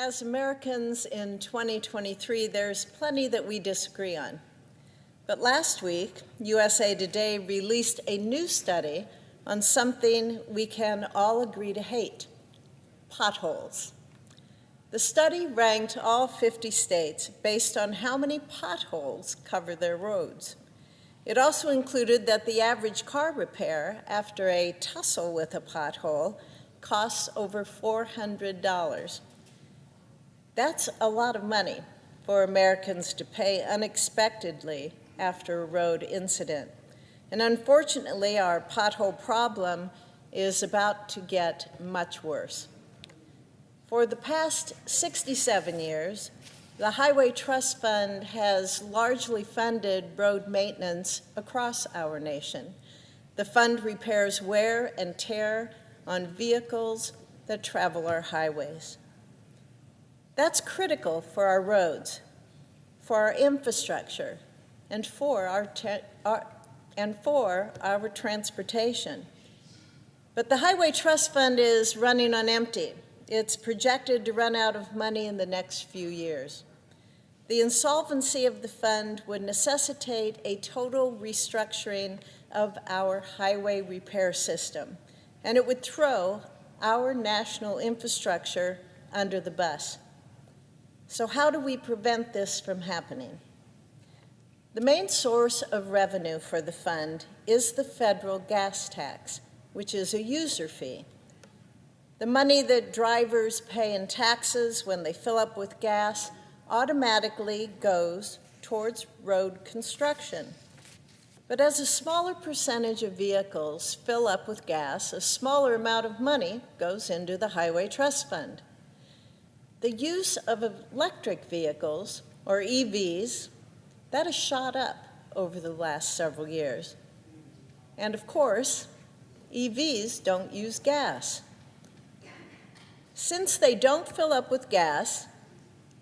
As Americans in 2023, there's plenty that we disagree on. But last week, USA Today released a new study on something we can all agree to hate: potholes. The study ranked all 50 states based on how many potholes cover their roads. It also included that the average car repair after a tussle with a pothole costs over $400. That's a lot of money for Americans to pay unexpectedly after a road incident. And unfortunately, our pothole problem is about to get much worse. For the past 67 years, the Highway Trust Fund has largely funded road maintenance across our nation. The fund repairs wear and tear on vehicles that travel our highways. That's critical for our roads, for our infrastructure, and for our transportation. But the Highway Trust Fund is running on empty. It's projected to run out of money in the next few years. The insolvency of the fund would necessitate a total restructuring of our highway repair system, and it would throw our national infrastructure under the bus. So how do we prevent this from happening? The main source of revenue for the fund is the federal gas tax, which is a user fee. The money that drivers pay in taxes when they fill up with gas automatically goes towards road construction. But as a smaller percentage of vehicles fill up with gas, a smaller amount of money goes into the Highway Trust Fund. The use of electric vehicles, or EVs, that has shot up over the last several years. And of course, EVs don't use gas. Since they don't fill up with gas,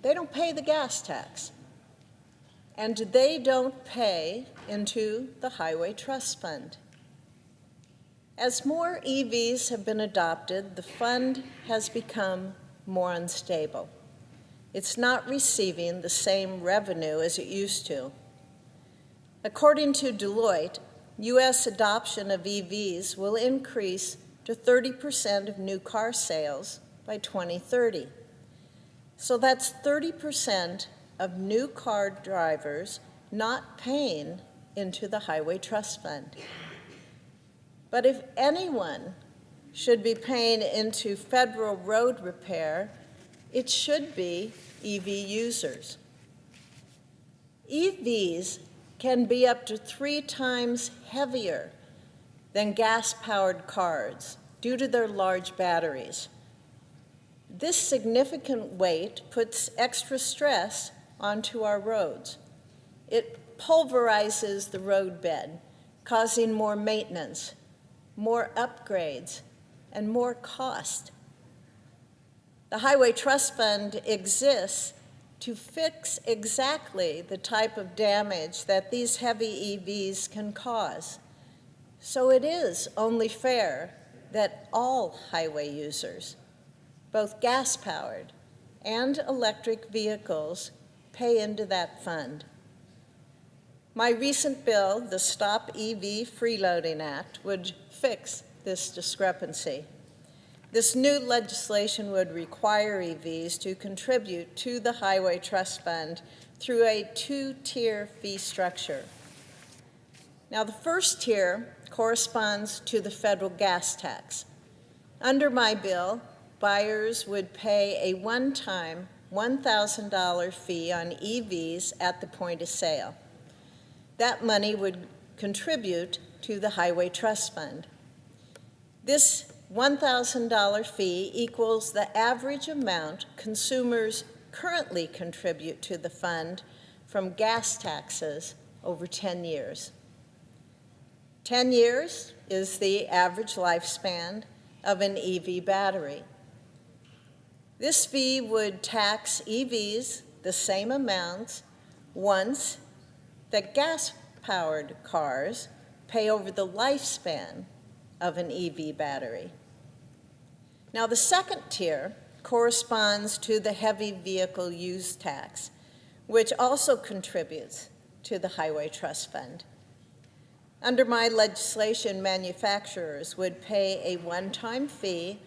they don't pay the gas tax. And they don't pay into the Highway Trust Fund. As more EVs have been adopted, the fund has become more unstable. It's not receiving the same revenue as it used to. According to Deloitte, U.S. adoption of EVs will increase to 30% of new car sales by 2030. So that's 30% of new car drivers not paying into the Highway Trust Fund. But if anyone should be paying into federal road repair, it should be EV users. EVs can be up to 3 times heavier than gas-powered cars due to their large batteries. This significant weight puts extra stress onto our roads. It pulverizes the roadbed, causing more maintenance, more upgrades, and more cost. The Highway Trust Fund exists to fix exactly the type of damage that these heavy EVs can cause. So it is only fair that all highway users, both gas-powered and electric vehicles, pay into that fund. My recent bill, the Stop EV Freeloading Act, would fix this discrepancy. This new legislation would require EVs to contribute to the Highway Trust Fund through a 2-tier fee structure. Now, the first tier corresponds to the federal gas tax. Under my bill, buyers would pay a one-time $1,000 fee on EVs at the point of sale. That money would contribute to the Highway Trust Fund. This $1,000 fee equals the average amount consumers currently contribute to the fund from gas taxes over 10 years. 10 years is the average lifespan of an EV battery. This fee would tax EVs the same amounts once that gas-powered cars pay over the lifespan of an EV battery. Now, the second tier corresponds to the heavy vehicle use tax, which also contributes to the Highway Trust Fund. Under my legislation, manufacturers would pay a one-time fee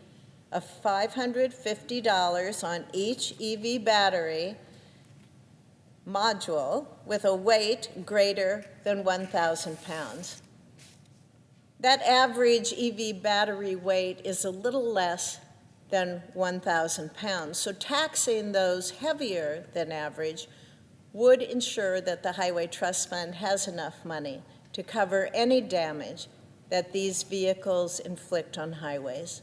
of $550 on each EV battery module with a weight greater than 1,000 pounds. That average EV battery weight is a little less than 1,000 pounds, so taxing those heavier than average would ensure that the Highway Trust Fund has enough money to cover any damage that these vehicles inflict on highways.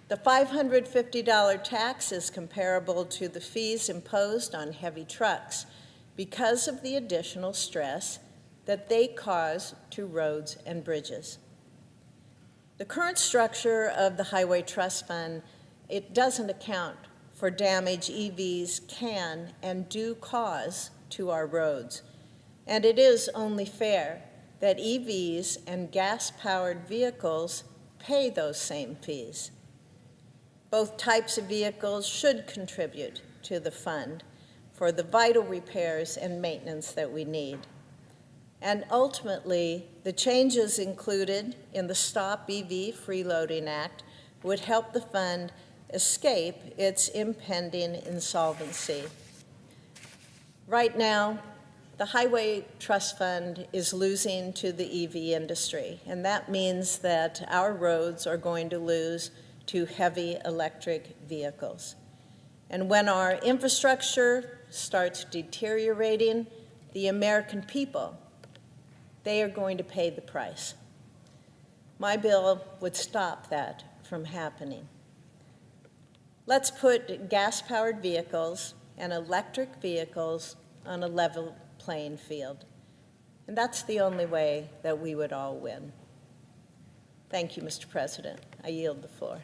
The $550 tax is comparable to the fees imposed on heavy trucks because of the additional stress that they cause to roads and bridges. The current structure of the Highway Trust Fund, it doesn't account for damage EVs can and do cause to our roads. And it is only fair that EVs and gas-powered vehicles pay those same fees. Both types of vehicles should contribute to the fund for the vital repairs and maintenance that we need. And ultimately, the changes included in the Stop EV Freeloading Act would help the fund escape its impending insolvency. Right now, the Highway Trust Fund is losing to the EV industry, and that means that our roads are going to lose to heavy electric vehicles. And when our infrastructure starts deteriorating, the American people, they are going to pay the price. My bill would stop that from happening. Let's put gas-powered vehicles and electric vehicles on a level playing field. And that's the only way that we would all win. Thank you, Mr. President. I yield the floor.